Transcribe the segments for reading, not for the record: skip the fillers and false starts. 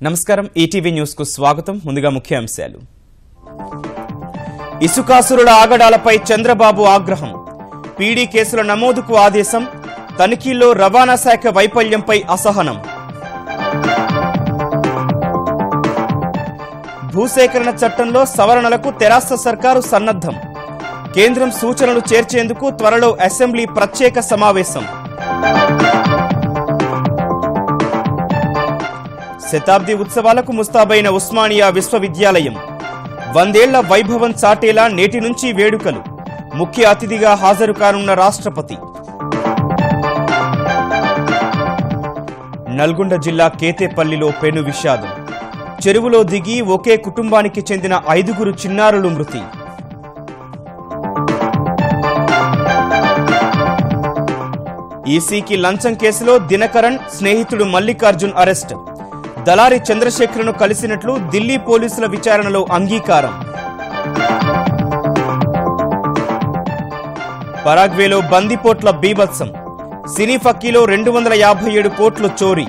నమస్కారం ETV news కు స్వాగతం ముందుగా ముఖ్యాంశాలు ఇసుకాసురుల ఆగడాలపై చంద్రబాబు ఆగ్రహం పీడీ కేసుల నమోదుకు ఆదేశం తనిఖీల్లో రవాణా శాఖ వైఫల్యంపై అసహనం భూసేకరణ చట్టంలో సవరణలకు తెరాస సర్కారు సన్నద్ధం కేంద్రం సూచనలు చేర్చేందుకు త్వరలో అసెంబ్లీ ప్రత్యేక సమావేశం శతాబ్ది ఉత్సవాలకు ముస్తాబైన ఉస్మానియా విశ్వవిద్యాలయం 100 ఏళ్ల వైభవం చాటేలా నేటి నుంచి వేడుకలు ముఖ్య అతిథిగా హాజరు కానున్న రాష్ట్రపతి నల్గొండ జిల్లా కేతేపల్లిలో పెను విషాదం చెరువులో దిగి ఒకే కుటుంబానికి చెందిన 5 చిన్నారులు మృతి ఈసీకి లంచం కేసులో దినకరన్ స్నేహితుడు మల్లికార్జున్ అరెస్ట్ దళారి చంద్రశేఖర్ను కలిసినట్లు ఢిల్లీ పోలీసుల విచారణలో అంగీకారం పరాగ్వేలో బందిపోట్ల బీభత్సం సినీ ఫక్కీలో 257 కోట్లు చోరీ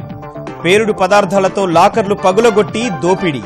పేలుడు పదార్థాలతో లాకర్లు పగులగొట్టి దోపిడీ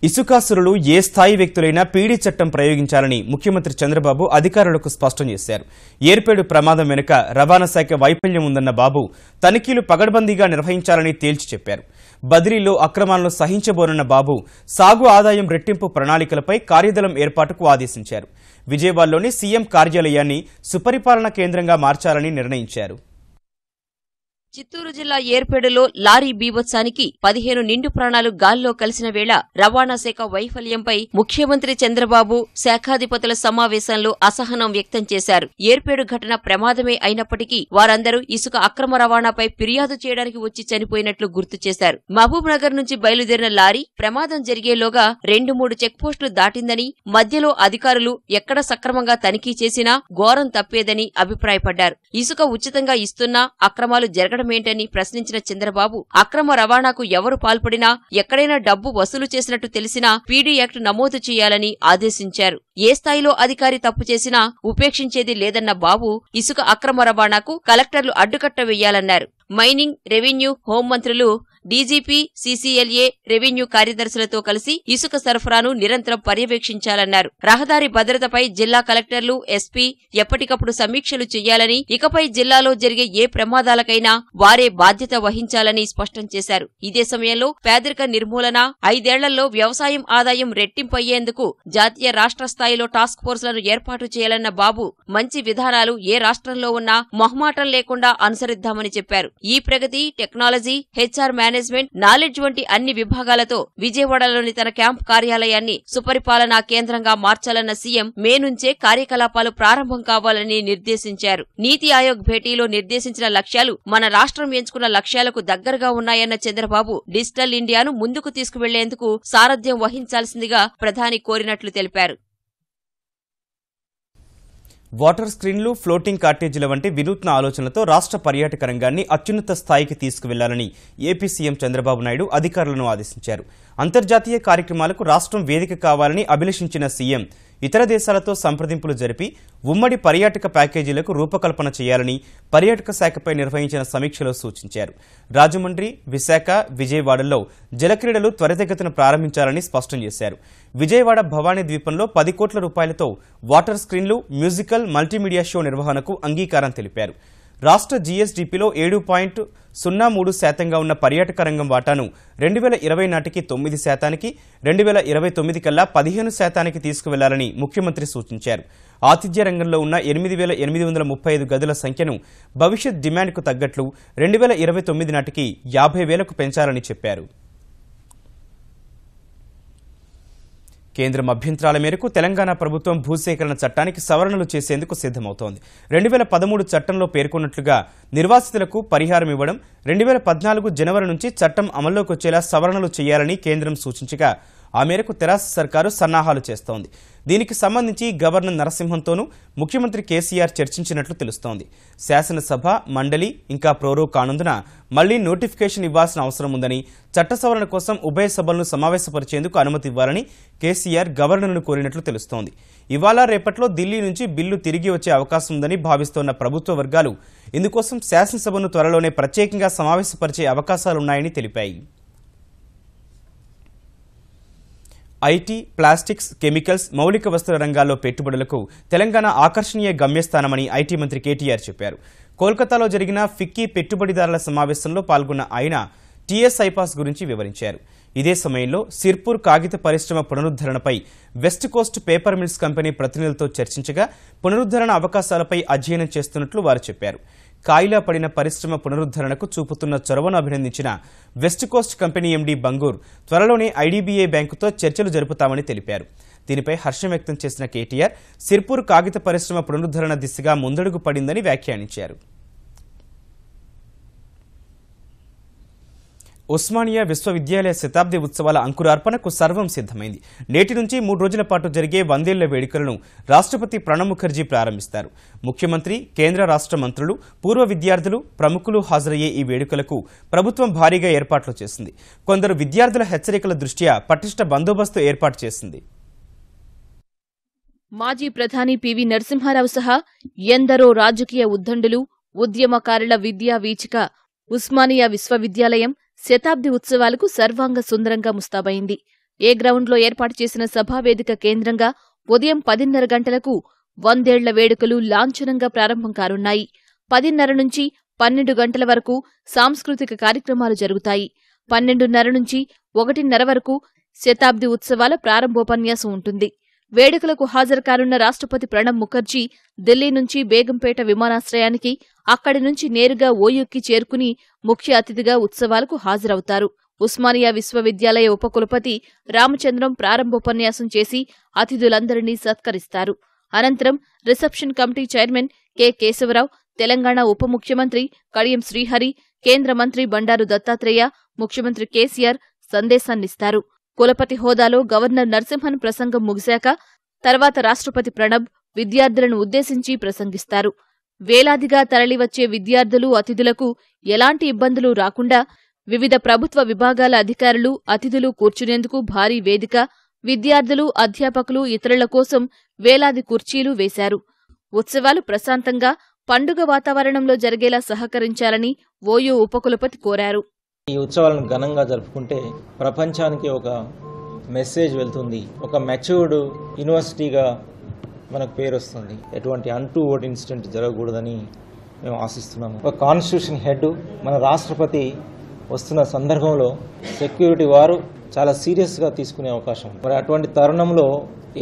ఇసుకాసురులు ఏ స్థాయి వ్యక్తులైనా పీడీ చట్టం ప్రయోగించాలని ముఖ్యమంత్రి చంద్రబాబు అధికారులకు స్పష్టం చేశారు. ఏర్పేడు ప్రమాదం వెనుక రవాణా శాఖ వైఫల్యం ఉందన్న బాబు తనిఖీలు పగడ్బందీగా నిర్వహించాలని తేల్చి చెప్పారు. బదిలీలో అక్రమాలను సహించబోనన్న బాబు సాగు ఆదాయం రెట్టింపు ప్రణాళికలపై కార్యదళం ఏర్పాటుకు ఆదేశించారు. విజయవాడలోని సీఎం కార్యాలయాన్ని సుపరిపాలన కేంద్రంగా మార్చాలని నిర్ణయించారు. చిత్తూరు జిల్లా ఏర్పేడులో లారీ బీభత్సానికి 15 నిండు ప్రాణాలు గాల్లో కలిసిన వేళ రవాణా శాఖ వైఫల్యంపై ముఖ్యమంత్రి చంద్రబాబు శాఖాధిపతుల సమావేశంలో అసహనం వ్యక్తం చేశారు. ఏర్పేడు ఘటన ప్రమాదమే అయినప్పటికీ వారందరూ ఇసుక అక్రమ రవాణాపై ఫిర్యాదు చేయడానికి వచ్చి చనిపోయినట్లు గుర్తు చేశారు. మహబూబ్ నగర్ నుంచి బయలుదేరిన లారీ ప్రమాదం జరిగేలోగా 2-3 చెక్పోస్టులు దాటిందని మధ్యలో అధికారులు ఎక్కడ సక్రమంగా తనిఖీ చేసినా ఘోరం తప్పేదని అభిప్రాయపడ్డారు. ఇసుక ఉచితంగా ఇస్తున్నా అక్రమాలు జరగడమేంటని ప్రశ్నించిన చంద్రబాబు అక్రమ రవాణాకు ఎవరు పాల్పడినా ఎక్కడైనా డబ్బు వసూలు చేసినట్టు తెలిసినా పీడీ యాక్ట్ నమోదు చేయాలని ఆదేశించారు. ఏ స్థాయిలో అధికారి తప్పు చేసినా ఉపేక్షించేది లేదన్న బాబు ఇసుక అక్రమ రవాణాకు కలెక్టర్లు అడ్డుకట్ట వేయాలన్నారు. మైనింగ్, రెవెన్యూ, హోంమంత్రులు, డీజీపీ, సీసీఎల్ఏ, రెవెన్యూ కార్యదర్శులతో కలిసి ఇసుక సరఫరాను నిరంతరం పర్యవేక్షించాలన్నారు. రహదారి భద్రతపై జిల్లా కలెక్టర్లు, ఎస్పీ ఎప్పటికప్పుడు సమీక్షలు చేయాలని, ఇకపై జిల్లాలో జరిగే ఏ ప్రమాదాలకైనా వారే బాధ్యత వహించాలని స్పష్టం చేశారు. ఇదే సమయంలో పేదరిక నిర్మూలన, 5 ఏళ్లలో వ్యవసాయం ఆదాయం రెట్టింపయ్యేందుకు జాతీయ రాష్ట్ర స్థాయిలో టాస్క్ ఫోర్సులను ఏర్పాటు చేయాలన్న బాబు మంచి విధానాలు ఏ రాష్ట్రంలో ఉన్నా మొహమాటం లేకుండా అనుసరిద్దామని చెప్పారు. ఈ ప్రగతి, టెక్నాలజీ, హెచ్ఆర్ మేనేజ్మెంట్, నాలెడ్జ్ వంటి అన్ని విభాగాలతో విజయవాడలోని తన క్యాంప్ కార్యాలయాన్ని సుపరిపాలనా కేంద్రంగా మార్చాలన్న సీఎం మే నుంచే కార్యకలాపాలు ప్రారంభం కావాలని నిర్దేశించారు. నీతి ఆయోగ్ భేటీలో నిర్దేశించిన లక్ష్యాలు మన రాష్ట్రం ఎంచుకున్న లక్ష్యాలకు దగ్గరగా ఉన్నాయన్న చంద్రబాబు డిజిటల్ ఇండియాను ముందుకు తీసుకువెళ్లేందుకు సారథ్యం వహించాల్సిందిగా ప్రధాని కోరినట్లు తెలిపారు. వాటర్ స్క్రీన్లు, ఫ్లోటింగ్ కాటేజీల వంటి వినూత్న ఆలోచనలతో రాష్ట్ర పర్యాటక రంగాన్ని అత్యున్నత స్థాయికి తీసుకువెళ్లాలని ఏపీ సీఎం చంద్రబాబు నాయుడు అధికారులను ఆదేశించారు. అంతర్జాతీయ కార్యక్రమాలకు రాష్ట్రం వేదిక కావాలని అభిలషించిన సీఎం ఇతర దేశాలతో సంప్రదింపులు జరిపి ఉమ్మడి పర్యాటక ప్యాకేజీలకు రూపకల్పన చేయాలని పర్యాటక శాఖపై నిర్వహించిన సమీక్షలో సూచించారు. రాజమండ్రి, విశాఖ, విజయవాడల్లో జలక్రీడలు త్వరితగతిన ప్రారంభించాలని స్పష్టం చేశారు. విజయవాడ భవానీ ద్వీపంలో 10 కోట్ల రూపాయలతో వాటర్ స్క్రీన్లు, మ్యూజికల్, మల్టీమీడియా షో నిర్వహణకు అంగీకారం తెలిపారు. రాష్ట్ర జీఎస్డీపీలో 7.03% ఉన్న పర్యాటక రంగం వాటాను 2020 నాటికి 9%, 2029 కల్లా 15% తీసుకువెళ్లాలని ముఖ్యమంత్రి సూచించారు. ఆతిథ్య రంగంలో ఉన్న 8,835 గదుల సంఖ్యను భవిష్యత్ డిమాండ్కు తగ్గట్లు 2029 నాటికి 50,000కు పెంచాలని చెప్పారు. కేంద్రం అభ్యంతరాల మేరకు తెలంగాణ ప్రభుత్వం భూసేకరణ చట్టానికి సవరణలు చేసేందుకు సిద్దమవుతోంది. 2013 చట్టంలో పేర్కొన్నట్లుగా నిర్వాసితులకు పరిహారం ఇవ్వడం, 2014 జనవరి నుంచి చట్టం అమల్లోకి వచ్చేలా సవరణలు చేయాలని కేంద్రం సూచించగా ఆ మేరకు తెరాస సర్కారు సన్నాహాలు చేస్తోంది. దీనికి సంబంధించి గవర్నర్ నరసింహన్తోనూ ముఖ్యమంత్రి కేసీఆర్ చర్చించినట్లు తెలుస్తోంది. శాసనసభ, మండలి ఇంకా ప్రోరో కానందున మళ్లీ నోటిఫికేషన్ ఇవ్వాల్సిన అవసరం ఉందని, చట్ట సవరణ కోసం ఉభయ సభలను సమావేశపరిచేందుకు అనుమతి ఇవ్వాలని కేసీఆర్ గవర్నర్ను కోరినట్లు తెలుస్తోంది. ఇవాళ రేపట్లో ఢిల్లీ నుంచి బిల్లు తిరిగి వచ్చే అవకాశం ఉందని భావిస్తోన్న ప్రభుత్వ వర్గాలు ఇందుకోసం శాసనసభను త్వరలోనే ప్రత్యేకంగా సమావేశపరిచే అవకాశాలున్నాయని తెలిపాయి. ఐటీ, ప్లాస్టిక్స్, కెమికల్స్, మౌలిక వస్తువుల రంగాల్లో పెట్టుబడులకు తెలంగాణ ఆకర్షణీయ గమ్యస్థానమని ఐటీ మంత్రి కేటీఆర్ చెప్పారు. కోల్కతాలో జరిగిన ఫిక్కీ పెట్టుబడిదారుల సమావేశంలో పాల్గొన్న ఆయన టీఎస్ ఐపాస్ గురించి వివరించారు. ఇదే సమయంలో సిర్పూర్ కాగిత పరిశ్రమ పునరుద్ధరణపై West Coast Paper Mills company ప్రతినిధులతో చర్చించగా పునరుద్ధరణ అవకాశాలపై అధ్యయనం చేస్తున్నట్లు వారు చెప్పారు. కాయిలా పడిన పరిశ్రమ పునరుద్ధరణకు చూపుతున్న చొరవను అభినందించిన West Coast company MD Bangur త్వరలోనే ఐడీబీఐ బ్యాంకుతో చర్చలు జరుపుతామని తెలిపారు. దీనిపై హర్షం వ్యక్తం చేసిన కేటీఆర్ సిర్పూర్ కాగిత పరిశ్రమ పునరుద్ధరణ దిశగా ముందడుగు పడిందని వ్యాఖ్యానించారు. ఉస్మానియా విశ్వవిద్యాలయ శతాబ్ది ఉత్సవాల అంకురార్పణకు సర్వం సిద్ధమైంది. నేటి నుంచి 3 రోజుల పాటు జరిగే 100 ఏళ్ల వేడుకలను రాష్ట్రపతి ప్రణబ్ ముఖర్జీ ప్రారంభిస్తారు. ముఖ్యమంత్రి, కేంద్ర రాష్ట్ర మంత్రులు, పూర్వ విద్యార్థులు, ప్రముఖులు హాజరయ్యే ఈ వేడుకలకు ప్రభుత్వం భారీగా ఏర్పాట్లు చేసింది. కొందరు విద్యార్థుల హెచ్చరికల దృష్ట్యా పటిష్ట బందోబస్తు ఏర్పాటు చేసింది. మాజీ ప్రధాని పివి నరసింహారావు సహా ఎందరో రాజకీయ ఉద్దండులు, ఉద్యమకారుల విద్యా వీచిక ఉస్మానియా విశ్వవిద్యాలయం శతాబ్ది ఉత్సవాలకు సర్వాంగ సుందరంగా ముస్తాబైంది. ఏ గ్రౌండ్లో ఏర్పాటు చేసిన సభావేదిక కేంద్రంగా ఉదయం 10:30 గంటలకు 100 ఏళ్ల వేడుకలు లాంఛనంగా ప్రారంభం కానున్నాయి. 10:30 నుంచి 12 గంటల వరకు సాంస్కృతిక కార్యక్రమాలు జరుగుతాయి. 12:30 నుంచి 1:30 వరకు శతాబ్ది ఉత్సవాల ప్రారంభోపన్యాసం ఉంటుంది. వేడుకలకు హాజరు కానున్న రాష్ట్రపతి ప్రణబ్ ముఖర్జీ ఢిల్లీ నుంచి బేగంపేట విమానాశ్రయానికి, అక్కడి నుంచి నేరుగా ఓయూకి చేరుకుని ముఖ్య అతిథిగా ఉత్సవాలకు హాజరవుతారు. ఉస్మానియా విశ్వవిద్యాలయ ఉపకులపతి రామచంద్రం ప్రారంభోపన్యాసం చేసి అతిథులందరినీ సత్కరిస్తారు. అనంతరం reception committee chairman K Keshava Rao, Telangana ఉప ముఖ్యమంత్రి కడియం శ్రీహరి, కేంద్ర మంత్రి బండారు దత్తాత్రేయ, ముఖ్యమంత్రి కేసీఆర్ సందేశాన్నిస్తారు. కులపతి హోదాలో గవర్నర్ నరసింహన్ ప్రసంగం ముగిశాక తర్వాత రాష్ట్రపతి ప్రణబ్ విద్యార్థులను ఉద్దేశించి ప్రసంగిస్తారు. వేలాదిగా తరలివచ్చే విద్యార్థులు, అతిథులకు ఎలాంటి ఇబ్బందులు రాకుండా వివిధ ప్రభుత్వ విభాగాల అధికారులు, అతిథులు కూర్చునేందుకు భారీ వేదిక, విద్యార్థులు, అధ్యాపకులు, ఇతరుల కోసం వేలాది కుర్చీలు వేశారు. ఉత్సవాలు ప్రశాంతంగా, పండుగ వాతావరణంలో జరిగేలా సహకరించాలని ఓయూ ఉపకులపతి కోరారు. ఈ ఉత్సవాలను ఘనంగా జరుపుకుంటే ప్రపంచానికి ఒక మెసేజ్ వెళ్తుంది. ఒక మెచ్యూర్డ్ యూనివర్సిటీగా మనకు పేరు వస్తుంది. ఎటువంటి అన్‌టువర్డ్ ఇన్సిడెంట్ జరగకూడదని మేము ఆశిస్తున్నాము. ఒక కాన్స్టిట్యూషన్ హెడ్ మన రాష్ట్రపతి వస్తున్న సందర్భంలో సెక్యూరిటీ వారు చాలా సీరియస్గా తీసుకునే అవకాశం. మరి అటువంటి తరుణంలో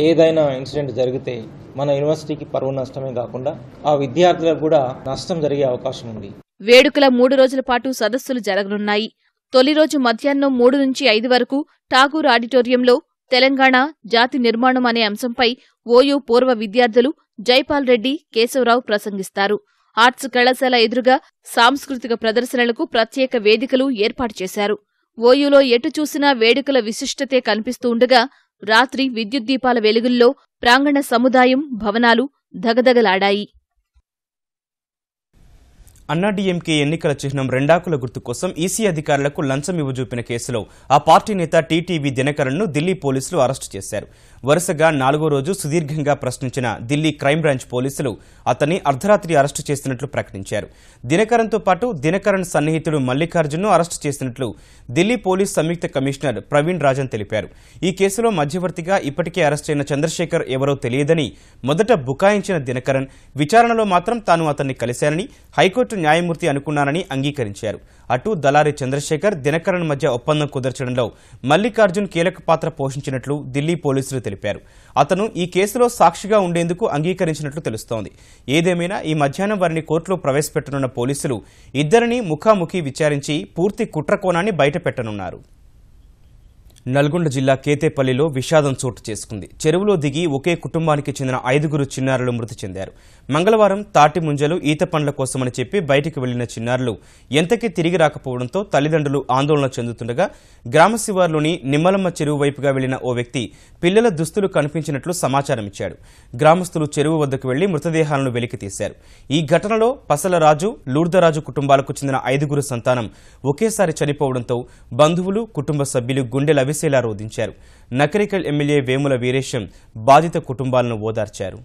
ఏదైనా ఇన్సిడెంట్ జరిగితే మన యూనివర్సిటీకి పరువు నష్టమే కాకుండా ఆ విద్యార్థులకు కూడా నష్టం జరిగే అవకాశం ఉంది. వేడుకల 3 రోజుల పాటు సదస్సులు జరగనున్నాయి. తొలి రోజు మధ్యాహ్నం 3 నుంచి 5 వరకు ఠాగూర్ ఆడిటోరియంలో తెలంగాణ జాతి నిర్మాణం అనే అంశంపై ఓయూ పూర్వ విద్యార్థులు జైపాల్ రెడ్డి, కేశవరావు ప్రసంగిస్తారు. ఆర్ట్స్ కళాశాల ఎదురుగా సాంస్కృతిక ప్రదర్శనలకు ప్రత్యేక వేదికలు ఏర్పాటు చేశారు. ఓయూలో ఎటు చూసినా వేడుకల విశిష్టతే కనిపిస్తూ ఉండగా రాత్రి విద్యుత్ దీపాల వెలుగుల్లో ప్రాంగణ సముదాయం, భవనాలు ధగధగలాడాయి. అన్నాడీఎంకే ఎన్నికల చిహ్నం రెండాకుల గుర్తు కోసం ఈసీ అధికారులకు లంచం ఇవ్వజూపిన కేసులో ఆ పార్టీ నేత టీటీవీ దినకరన్ను ఢిల్లీ పోలీసులు అరెస్టు చేశారు. వరుసగా 4వ రోజు సుదీర్ఘంగా ప్రశ్నించిన ఢిల్లీ క్రైమ్ బ్రాంచ్ పోలీసులు అతన్ని అర్ధరాత్రి అరెస్టు చేసినట్లు ప్రకటించారు. దినకరన్తో పాటు దినకరన్ సన్నిహితుడు మల్లికార్జున్ను అరెస్టు చేసినట్లు ఢిల్లీ పోలీస్ సంయుక్త కమిషనర్ ప్రవీణ్ రాజన్ తెలిపారు. ఈ కేసులో మధ్యవర్తిగా ఇప్పటికే అరెస్టైన చంద్రశేఖర్ ఎవరో తెలియదని మొదట బుకాయించిన దినకరన్ విచారణలో మాత్రం తాను అతన్ని కలిశానని, హైకోర్టు న్యాయమూర్తి అనుకున్నానని అంగీకరించారు. అటు దళారి చంద్రశేఖర్, దినకరన్ మధ్య ఒప్పందం కుదర్చడంలో మల్లికార్జున్ కీలక పాత్ర పోషించినట్లు ఢిల్లీ పోలీసులు తెలిపారు. అతను ఈ కేసులో సాక్షిగా ఉండేందుకు అంగీకరించినట్లు తెలుస్తోంది. ఏదేమైనా ఈ మధ్యాహ్నం వారిని కోర్టులో ప్రవేశపెట్టనున్న పోలీసులు ఇద్దరిని ముఖాముఖి విచారించి పూర్తి కుట్రకోణాన్ని బయటపెట్టనున్నారు. నల్గొండ జిల్లా కేతేపల్లిలో విషాదం చోటు చేసుకుంది. చెరువులో దిగి ఒకే కుటుంబానికి చెందిన 5గురు చిన్నారులు మృతి చెందారు. మంగళవారం తాటి ముంజలు, ఈత పండ్ల కోసమని చెప్పి బయటికి వెళ్లిన చిన్నారులు ఎంతకీ తిరిగి రాకపోవడంతో తల్లిదండ్రులు ఆందోళన చెందుతుండగా గ్రామ శివార్లోని నిమ్మలమ్మ చెరువు వైపుగా వెళ్లిన ఓ వ్యక్తి పిల్లల దుస్తులు కనిపించినట్లు సమాచారం ఇచ్చాడు. గ్రామస్తులు చెరువు వద్దకు వెళ్లి మృతదేహాలను వెలికితీశారు. ఈ ఘటనలో పసలరాజు, లూర్దరాజు కుటుంబాలకు చెందిన 5గురు సంతానం ఒకేసారి చనిపోవడంతో బంధువులు, కుటుంబ సభ్యులు గుండెలవి మెరిసేలా రోధించారు. నకరికల్ ఎమ్మెల్యే వేముల వీరేశం బాధిత కుటుంబాలను ఓదార్చారు.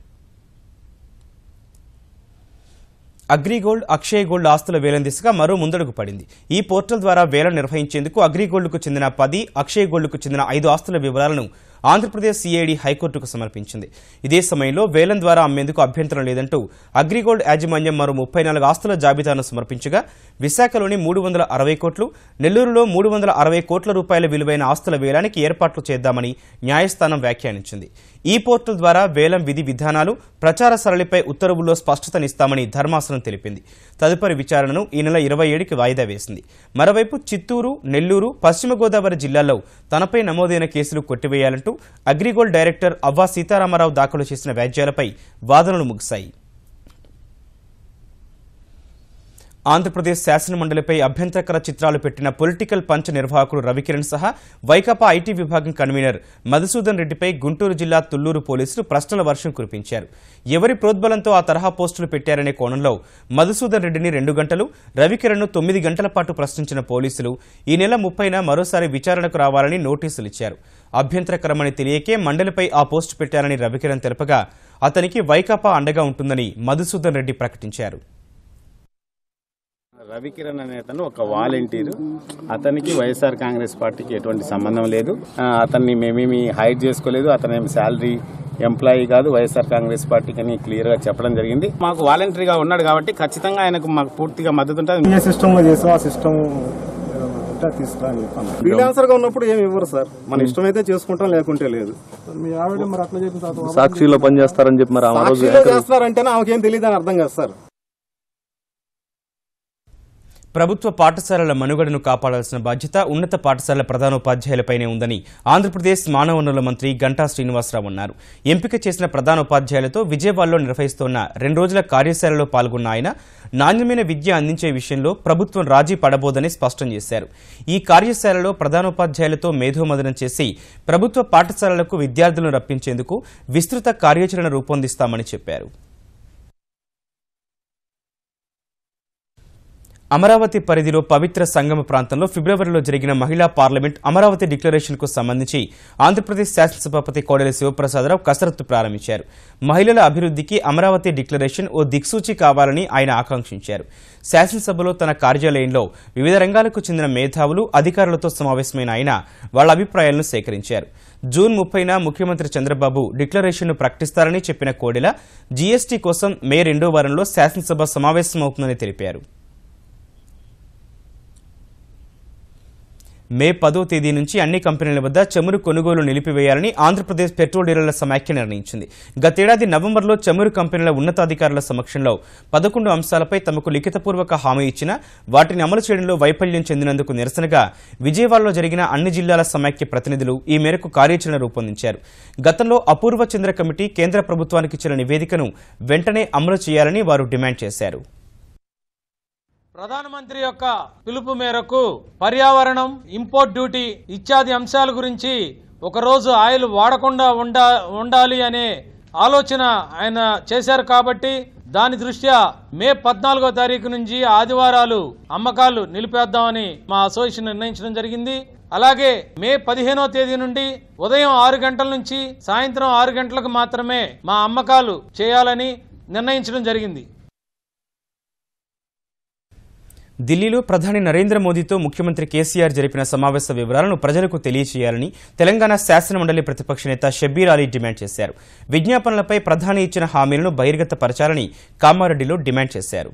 అగ్రిగోల్డ్, అక్షయ్ గోల్డ్ ఆస్తుల వేలం దిశగా మరో ముందడుగు పడింది. ఈ పోర్టల్ ద్వారా వేలం నిర్వహించేందుకు అగ్రిగోల్డ్కు చెందిన 10, అక్షయ్ గోల్డ్కు చెందిన 5 ఆస్తుల వివరాలను ఆంధ్రప్రదేశ్ సిఐడి హైకోర్టుకు సమర్పించింది. ఇదే సమయంలో వేలం ద్వారా అమ్మేందుకు అభ్యంతరం లేదంటూ అగ్రిగోల్డ్ యాజమాన్యం మరో 34 ఆస్తుల జాబితాను సమర్పించగా విశాఖలోని 360 కోట్లు, నెల్లూరులో 360 కోట్ల రూపాయల విలువైన ఆస్తుల వేలానికి ఏర్పాట్లు చేద్దామని న్యాయస్థానం వ్యాఖ్యానించింది. ఈ పోర్టల్ ద్వారా వేలం విధి విధానాలు, ప్రచార సరళిపై ఉత్తర్వుల్లో స్పష్టతనిస్తామని ధర్మాసనం తెలిపింది. తదుపరి విచారణను ఈ నెల 27కి వాయిదా వేసింది. మరోవైపు చిత్తూరు, నెల్లూరు, పశ్చిమ గోదావరి జిల్లాల్లో తనపై నమోదైన కేసులు కొట్టివేయాలంటూ అగ్రిగోల్డ్ డైరెక్టర్ అవ్వా సీతారామరావు దాఖలు చేసిన వ్యాజ్యాలపై వాదనలు ముగిశాయి. ఆంధ్రప్రదేశ్ శాసనమండలిపై అభ్యంతరకర చిత్రాలు పెట్టిన పొలిటికల్ పంచ్ నిర్వాహకుడు రవికిరణ్ సహా వైకాపా ఐటీ విభాగం కన్వీనర్ మధుసూదన్ రెడ్డిపై గుంటూరు జిల్లా తుళ్లూరు పోలీసులు ప్రశ్నల వర్షం కురిపించారు. ఎవరి ప్రోద్బలంతో ఆ తరహా పోస్టులు పెట్టారనే కోణంలో మధుసూదన్ రెడ్డిని 2 గంటలు, రవికిరణ్ను 9 గంటల పాటు ప్రశ్నించిన పోలీసులు ఈ నెల 30న మరోసారి విచారణకు రావాలని నోటీసులు ఇచ్చారు. అభ్యంతరకరమని తెలియకే మండలిపై ఆ పోస్టు పెట్టారని రవికిరణ్ తెలపగా అతనికి వైకాపా అండగా ఉంటుందని మధుసూదన్ రెడ్డి ప్రకటించారు. రవికిరణ్ అనే అతను ఒక వాలంటీర్. అతనికి వైఎస్ఆర్ కాంగ్రెస్ పార్టీకి ఎటువంటి సంబంధం లేదు. అతన్ని మేమేమి హైడ్ చేసుకోలేదు. అతనేమి శాలరీ ఎంప్లాయీ కాదు, వైఎస్ఆర్ కాంగ్రెస్ పార్టీకి అని క్లియర్ గా చెప్పడం జరిగింది. మాకు వాలంటరీగా ఉన్నాడు కాబట్టి ఖచ్చితంగా ఆయనకు మాకు పూర్తిగా మద్దతు ఉంటుంది. ఏ సిస్టమ్ లో చేసాం ఆ సిస్టమ్ ఫ్రీలాన్సర్ గా ఉన్నప్పుడు ఏమి ఇవ్వరు సార్. మన ఇష్టం అయితే చేసుకుంటాం, లేకుంటే లేదు. మీ ఆవిడ మరి అట్లా చెప్పి సాక్షిలో పనిచేస్తారని చెప్పి మరి సాక్షిలో చేస్తున్నారంటేనే ఆమెకేం తెలియదు అని అర్థం కాదు సార్. ప్రభుత్వ పాఠశాలల మనుగడను కాపాడాల్సిన బాధ్యత ఉన్నత పాఠశాలల ప్రధానోపాధ్యాయులపైనే ఉందని ఆంధ్రప్రదేశ్ మానవ వనరుల మంత్రి గంటా శ్రీనివాసరావు అన్నారు. ఎంపిక చేసిన ప్రధానోపాధ్యాయులతో విజయవాడలో నిర్వహిస్తోన్న 2 రోజుల కార్యశాలలో పాల్గొన్న ఆయన నాణ్యమైన విద్య అందించే విషయంలో ప్రభుత్వం రాజీ పడబోదని స్పష్టం చేశారు. ఈ కార్యశాలలో ప్రధానోపాధ్యాయులతో మేధోమథనం చేసి ప్రభుత్వ పాఠశాలలకు విద్యార్థులను రప్పించేందుకు విస్తృత కార్యాచరణ రూపొందిస్తామని చెప్పారు. అమరావతి పరిధిలో పవిత్ర సంగమ ప్రాంతంలో ఫిబ్రవరిలో జరిగిన మహిళా పార్లమెంట్ అమరావతి డిక్లరేషన్కు సంబంధించి ఆంధ్రప్రదేశ్ శాసనసభాపతి కోడెల శివప్రసాదరావు కసరత్తు ప్రారంభించారు. మహిళల అభివృద్ధికి అమరావతి డిక్లరేషన్ ఓ దిక్సూచి కావాలని ఆయన ఆకాంక్షించారు. శాసనసభలో తన కార్యాలయంలో వివిధ రంగాలకు చెందిన మేధావులు, అధికారులతో సమావేశమైన ఆయన వాళ్ల అభిప్రాయాలను సేకరించారు. జూన్ 30న ముఖ్యమంత్రి చంద్రబాబు డిక్లరేషన్ను ప్రకటిస్తారని చెప్పిన కోడెల జీఎస్టీ కోసం మే 2వ వారంలో శాసనసభ సమావేశమవుతుందని తెలిపారు. మే 10వ తేదీ నుంచి అన్ని కంపెనీల వద్ద చమురు కొనుగోలు నిలిపివేయాలని ఆంధ్రప్రదేశ్ పెట్రోల్ డీలర్ల సమాఖ్య నిర్ణయించింది. గతేడాది నవంబర్లో చమురు కంపెనీల ఉన్నతాధికారుల సమక్షంలో 11 అంశాలపై తమకు లిఖితపూర్వక హామీ ఇచ్చినా వాటిని అమలు చేయడంలో వైఫల్యం చెందినందుకు నిరసనగా విజయవాడలో జరిగిన అన్ని జిల్లాల సమాఖ్య ప్రతినిధులు ఈ మేరకు కార్యాచరణ రూపొందించారు. గతంలో అపూర్వ చంద్ర కమిటీ కేంద్ర ప్రభుత్వానికి ఇచ్చిన నివేదికను వెంటనే అమలు చేయాలని వారు డిమాండ్ చేశారు. ప్రధానమంత్రి యొక్క పిలుపు మేరకు పర్యావరణం, ఇంపోర్ట్ డ్యూటీ ఇత్యాది అంశాల గురించి ఒకరోజు ఆయిల్ వాడకుండా ఉండాలి అనే ఆలోచన ఆయన చేశారు. కాబట్టి దాని దృష్ట్యా మే 14వ తారీఖు నుంచి ఆదివారాలు అమ్మకాలు నిలిపేద్దామని మా అసోసియేషన్ నిర్ణయించడం జరిగింది. అలాగే మే 15వ తేదీ నుండి ఉదయం 6 గంటల నుంచి సాయంత్రం 6 గంటలకు మాత్రమే మా అమ్మకాలు చేయాలని నిర్ణయించడం జరిగింది. ఢిల్లీలో ప్రధాని నరేంద్ర మోదీతో ముఖ్యమంత్రి కేసీఆర్ జరిపిన సమావేశ వివరాలను ప్రజలకు తెలియజేయాలని తెలంగాణ శాసనమండలి ప్రతిపక్ష నేత షబ్బీర్ అలీ డిమాండ్ చేశారు. విజ్ఞాపనలపై ప్రధాని ఇచ్చిన హామీలను బహిర్గతపరచాలని కామారెడ్డిలో డిమాండ్ చేశారు.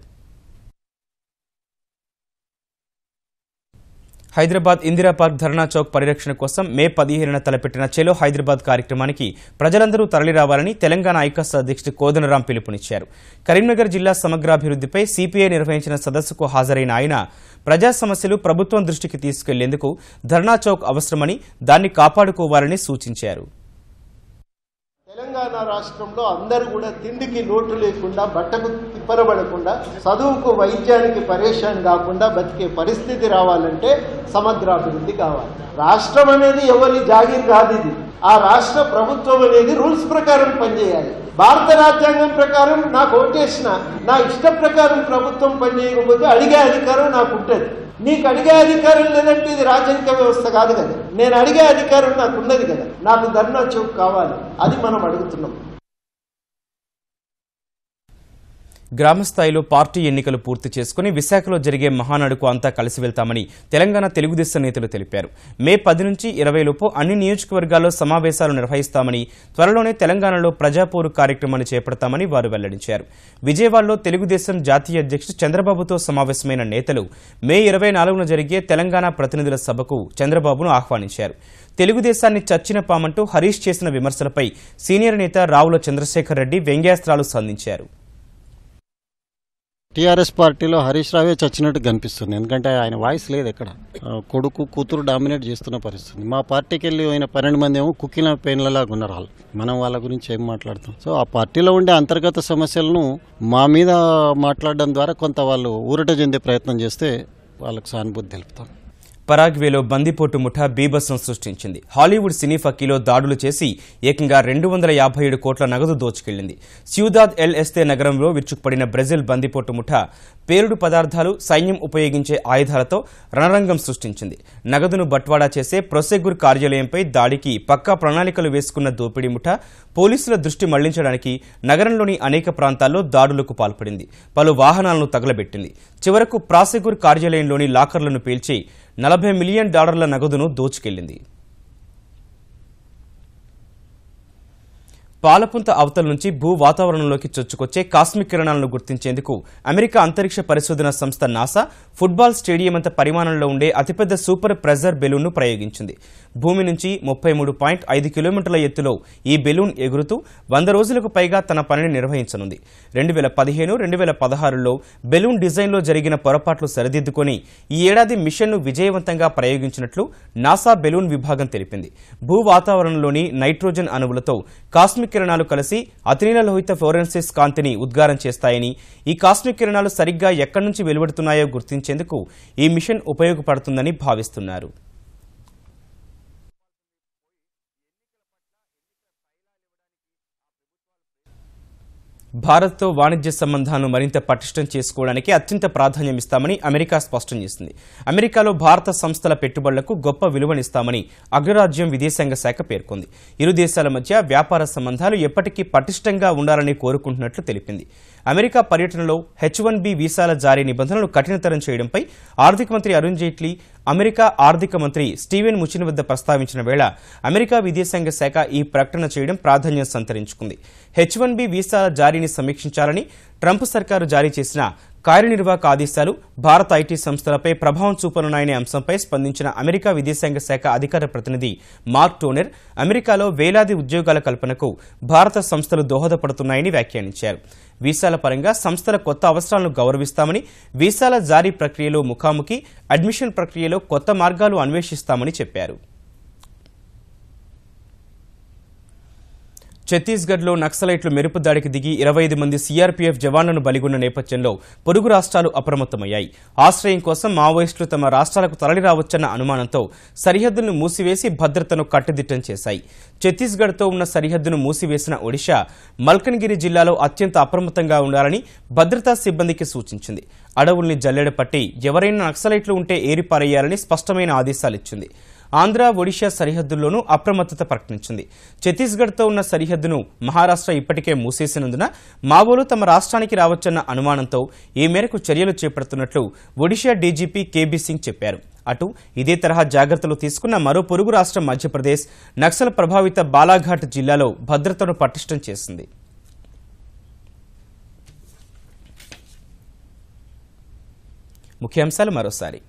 హైదరాబాద్ ఇందిరా పార్క్ ధర్నా చౌక్ పరిరక్షణ కోసం మే 15న తలపెట్టిన చెలో హైదరాబాద్ కార్యక్రమానికి ప్రజలందరూ తరలిరావాలని తెలంగాణ ఐకాస అధ్యక్షుడు కోదండరాం పిలుపునిచ్చారు. కరీంనగర్ జిల్లా సమగ్రాభివృద్ధిపై సిపిఐ నిర్వహించిన సదస్సుకు హాజరైన ఆయన ప్రజా సమస్యలు ప్రభుత్వం దృష్టికి తీసుకెళ్లేందుకు ధర్నా చౌక్ అవసరమని, దాన్ని కాపాడుకోవాలని సూచించారు. తెలంగాణ రాష్ట్రంలో అందరూ కూడా తిండికి లోటు లేకుండా, బట్టకు తిప్పరబడకుండా, చదువుకు వైద్యానికి పరేషాన్ కాకుండా బతికే పరిస్థితి రావాలంటే సమగ్రాభివృద్ధి కావాలి. రాష్ట్రం అనేది ఎవరి జాగీర్ కాదు. ఇది ఆ రాష్ట్ర ప్రభుత్వం అనేది రూల్స్ ప్రకారం పనిచేయాలి. భారత రాజ్యాంగం ప్రకారం నాకు ఓటేసిన నా ఇష్ట ప్రకారం ప్రభుత్వం పనిచేయకపోతే అడిగే అధికారం నాకు ఉంటుంది. నీకు అడిగే అధికారం లేదంటే ఇది రాజరిక వ్యవస్థ కాదు కదా. నేను అడిగే అధికారం నాకు ఉన్నది కదా. నాకు ధర్నా చౌక్ కావాలి, అది మనం అడుగుతున్నాం. గ్రామస్థాయిలో పార్టీ ఎన్నికలు పూర్తి చేసుకుని విశాఖలో జరిగే మహానాడుకు అంతా కలిసి వెళ్తామని తెలంగాణ తెలుగుదేశం నేతలు తెలిపారు. మే 10 నుంచి 20 లోపు అన్ని నియోజకవర్గాల్లో సమావేశాలు నిర్వహిస్తామని, త్వరలోనే తెలంగాణలో ప్రజాపోరు కార్యక్రమాన్ని చేపడతామని వారు వెల్లడించారు. విజయవాడలో తెలుగుదేశం జాతీయ అధ్యక్షుడు చంద్రబాబుతో సమావేశమైన నేతలు మే 24న జరిగే తెలంగాణ ప్రతినిధుల సభకు చంద్రబాబును ఆహ్వానించారు. తెలుగుదేశాన్ని చచ్చిన పామంటూ హరీష్ చేసిన విమర్శలపై సీనియర్ నేత రావుల చంద్రశేఖర్ రెడ్డి వ్యంగ్యాస్త్రాలు సంధించారు. టీఆర్ఎస్ పార్టీలో హరీష్ రావే చచ్చినట్టు కనిపిస్తుంది. ఎందుకంటే ఆయన వాయిస్ లేదు ఎక్కడ. కొడుకు కూతురు డామినేట్ చేస్తున్న పరిస్థితి. మా పార్టీకి వెళ్ళి అయిన 12 మంది ఏమో కుక్కిన పెన్లలాగా ఉన్నారు వాళ్ళు. మనం వాళ్ళ గురించి ఏం మాట్లాడతాం? సో ఆ పార్టీలో ఉండే అంతర్గత సమస్యలను మా మీద మాట్లాడడం ద్వారా కొంత వాళ్ళు ఊరట చెందే ప్రయత్నం చేస్తే వాళ్ళకు సానుభూతి తెలుపుతాం. పరాగ్వేలో బందిపోటు ముఠా బీభత్సం సృష్టించింది. హాలీవుడ్ సినీ ఫక్కీలో దాడులు చేసి ఏకంగా 257 కోట్ల నగదు దోచుకెళ్లింది. సియుదాద్ ఎల్ ఎస్తే నగరంలో విరుచుకుపడిన బ్రెజిల్ బందిపోటు ముఠా పేలుడు పదార్థాలు, సైన్యం ఉపయోగించే ఆయుధాలతో రణరంగం సృష్టించింది. నగదును బట్వాడా చేసే ప్రొసెగుర్ కార్యాలయంపై దాడికి పక్కా ప్రణాళికలు వేసుకున్న దోపిడీ ముఠా పోలీసుల దృష్టి మళ్లించడానికి నగరంలోని అనేక ప్రాంతాల్లో దాడులకు పాల్పడింది. పలు వాహనాలను తగలబెట్టింది. చివరకు ప్రాసెగుర్ కార్యాలయంలోని లాకర్లను పేల్చి $40 మిలియన్ నగదును దోచుకెళ్లింది. పాలపుంత అవతల నుంచి భూ వాతావరణంలోకి చొచ్చుకొచ్చే కాస్మిక్ కిరణాలను గుర్తించేందుకు అమెరికా అంతరిక్ష పరిశోధన సంస్థ నాసా ఫుట్బాల్ స్టేడియం అంత పరిమాణంలో ఉండే అతిపెద్ద సూపర్ ప్రెజర్ బెలూన్ను ప్రయోగించింది. భూమి నుంచి 33.5 కిలోమీటర్ల ఎత్తులో ఈ బెలూన్ ఎగురుతూ 100 రోజులకు పైగా తన పనిని నిర్వహించనుంది. 2015-2016లో బెలూన్ డిజైన్లో జరిగిన పొరపాట్లు సరిదిద్దుకొని ఈ ఏడాది మిషన్ను విజయవంతంగా ప్రయోగించినట్లు నాసా బెలూన్ విభాగం తెలిపింది. భూ వాతావరణంలోని నైట్రోజన్ అణువులతో కాస్మిక్ కిరణాలు కలిసి అతినీల లోహిత ఫ్లోరెన్సిస్ కాంతిని ఉద్గారం చేస్తాయని, ఈ కాస్మిక్ కిరణాలు సరిగ్గా ఎక్కడి నుంచి వెలువడుతున్నాయో గుర్తించేందుకు ఈ మిషన్ ఉపయోగపడుతుందని భావిస్తున్నారు. భారత్తో వాణిజ్య సంబంధాలను మరింత పటిష్టం చేసుకోవడానికి అత్యంత ప్రాధాన్యమిస్తామని అమెరికా స్పష్టం చేసింది. అమెరికాలో భారత సంస్థల పెట్టుబడులకు గొప్ప విలువనిస్తామని అగ్రరాజ్యం విదేశాంగ శాఖ పేర్కొంది. ఇరు దేశాల మధ్య వ్యాపార సంబంధాలు ఎప్పటికీ పటిష్టంగా ఉండాలని కోరుకుంటున్నట్లు తెలిపింది. అమెరికా పర్యటనలో H-1B వీసాల జారీ నిబంధనలు కఠినతరం చేయడంపై ఆర్థిక మంత్రి అరుణ్ జైట్లీ అమెరికా ఆర్థిక మంత్రి స్టీవెన్ ముచిన్ వద్ద ప్రస్తావించిన వేళ అమెరికా విదేశాంగ శాఖ ఈ ప్రకటన చేయడం ప్రాధాన్యం సంతరించుకుంది. H-1B వీసాల జారీని సమీక్షించాలని ట్రంప్ సర్కారు జారీ చేసిన కార్యనిర్వాహక ఆదేశాలు భారత ఐటీ సంస్థలపై ప్రభావం చూపనున్నాయనే అంశంపై స్పందించిన అమెరికా విదేశాంగ శాఖ అధికార ప్రతినిధి మార్క్ టోనెర్ అమెరికాలో వేలాది ఉద్యోగాల కల్పనకు భారత సంస్థలు దోహదపడుతున్నాయని వ్యాఖ్యానించారు. వీసాల పరంగా సంస్థల కొత్త అవసరాలను గౌరవిస్తామని, వీసాల జారీ ప్రక్రియలో ముఖాముఖి, అడ్మిషన్ ప్రక్రియలో కొత్త మార్గాలు అన్వేషిస్తామని చెప్పారు. ఛత్తీస్గఢ్లో నక్సలైట్లు మెరుపు దాడికి దిగి 25 మంది సీఆర్పీఎఫ్ జవాన్లను బలిగొన్న నేపథ్యంలో పొరుగు రాష్ట్రాలు అప్రమత్తమయ్యాయి. ఆశ్రయం కోసం మావోయిస్టులు తమ రాష్ట్రాలకు తరలిరావచ్చన్న అనుమానంతో సరిహద్దులను మూసివేసి భద్రతను కట్టుదిట్టం చేశాయి. ఛత్తీస్గఢ్తో ఉన్న సరిహద్దును మూసివేసిన ఒడిషా మల్కన్గిరి జిల్లాలో అత్యంత అప్రమత్తంగా ఉండాలని భద్రతా సిబ్బందికి సూచించింది. అడవుల్ని జల్లెడ పట్టి ఎవరైనా నక్సలైట్లు ఉంటే ఏరిపారేయాలని స్పష్టమైన ఆదేశాలిచ్చింది. ఆంధ్ర, ఒడిషా సరిహద్దుల్లోనూ అప్రమత్తత ప్రకటించింది. ఛత్తీస్గఢ్తో ఉన్న సరిహద్దును మహారాష్ట్ర ఇప్పటికే మూసేసినందున మావోలు తమ రాష్ట్రానికి రావచ్చన్న అనుమానంతో ఈ మేరకు చర్యలు చేపడుతున్నట్లు ఒడిషా డీజీపీ కేబీ సింగ్ చెప్పారు. అటు ఇదే తరహా జాగ్రత్తలు తీసుకున్న మరో పొరుగు రాష్ట్రం మధ్యప్రదేశ్ నక్సల్ ప్రభావిత బాలాఘాట్ జిల్లాలో భద్రతను పటిష్టం చేసింది. ముఖ్యాంశాలు మరోసారి.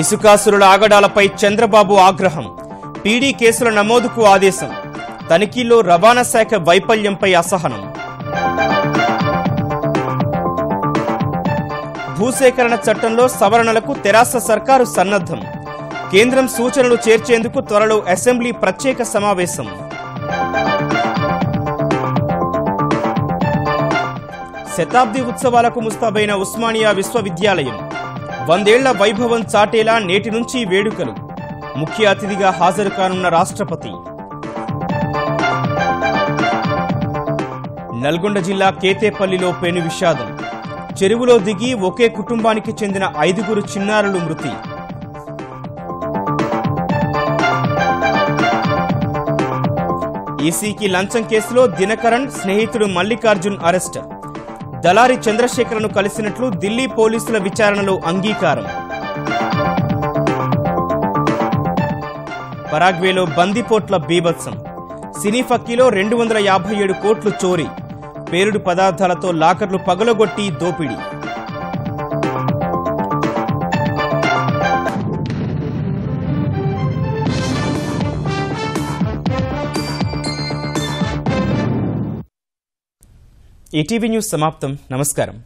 ఇసుకాసురుల ఆగడాలపై చంద్రబాబు ఆగ్రహం, పీడీ కేసుల నమోదుకు ఆదేశం, తనిఖీల్లో రవాణా శాఖ వైఫల్యంపై అసహనం. భూసేకరణ చట్టంలో సవరణలకు తెరాస సర్కారు సన్నద్ధం, కేంద్రం సూచనలు చేర్చేందుకు త్వరలో అసెంబ్లీ ప్రత్యేక సమావేశం. శతాబ్ది ఉత్సవాలకు ముస్తాబైన ఉస్మానియా విశ్వవిద్యాలయం, 100 ఏళ్ల వైభవం చాటేలా నేటి నుంచి వేడుకలు, ముఖ్య అతిథిగా హాజరు కానున్న రాష్ట్రపతి. నల్గొండ జిల్లా కేతేపల్లిలో పెను విషాదం, చెరువులో దిగి ఒకే కుటుంబానికి చెందిన 5 చిన్నారులు మృతి. ఈసీకి లంచం కేసులో దినకరన్ స్నేహితుడు మల్లికార్జున్ అరెస్ట్. దళారి చంద్రశేఖర్ను కలిసినట్లు ఢిల్లీ పోలీసుల విచారణలో అంగీకారం. పరాగ్వేలో బందిపోట్ల బీభత్సం. సినీ ఫక్కీలో 257 కోట్లు చోరీ. పేలుడు పదార్థాలతో లాకర్లు పగలగొట్టి దోపిడీ. ఈటీవీ న్యూస్ సమాప్తం. నమస్కారం.